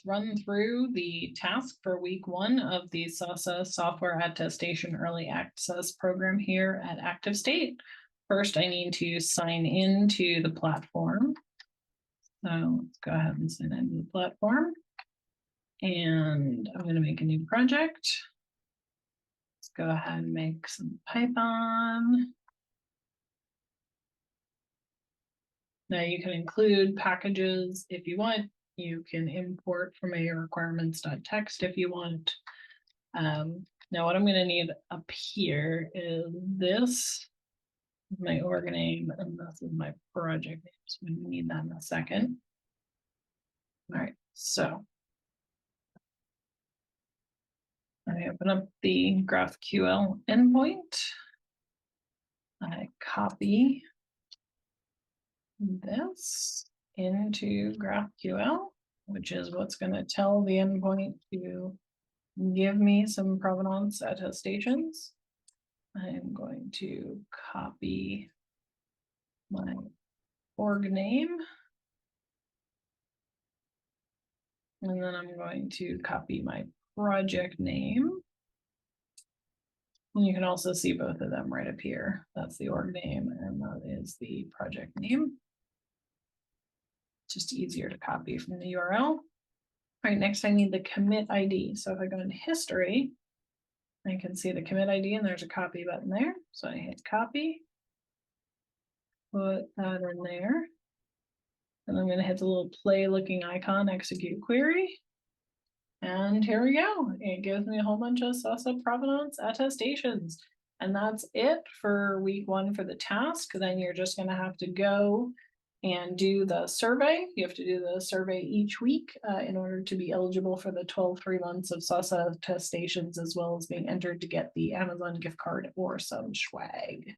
let's run through the task for week 1 of the SLSA Software Attestation Early Access Program here at Active State. First, I need to sign into the platform. So let's go ahead and sign into the platform. And I'm going to make a new project. Let's go ahead and make some Python. Now you can include packages if you want. You can import from a requirements.txt if you want. Now what I'm going to need up here is this, my org name, and this is my project name. So we need that in a second. All right, so I open up the GraphQL endpoint. I copy this into GraphQL, which is what's going to tell the endpoint to give me some provenance attestations. I'm going to copy my org name. And then I'm going to copy my project name. And you can also see both of them right up here. That's the org name and that is the project name. Just easier to copy from the URL. All right, next I need the commit ID. So if I go into history, I can see the commit ID and there's a copy button there. So I hit copy, put that in there. And I'm going to hit the little play looking icon, execute query. And here we go. It gives me a whole bunch of SLSA provenance attestations. And that's it for week 1 for the task. Then you're just going to have to go and do the survey. You have to do the survey each week in order to be eligible for the 12 free months of SLSA attestations, as well as being entered to get the Amazon gift card or some swag.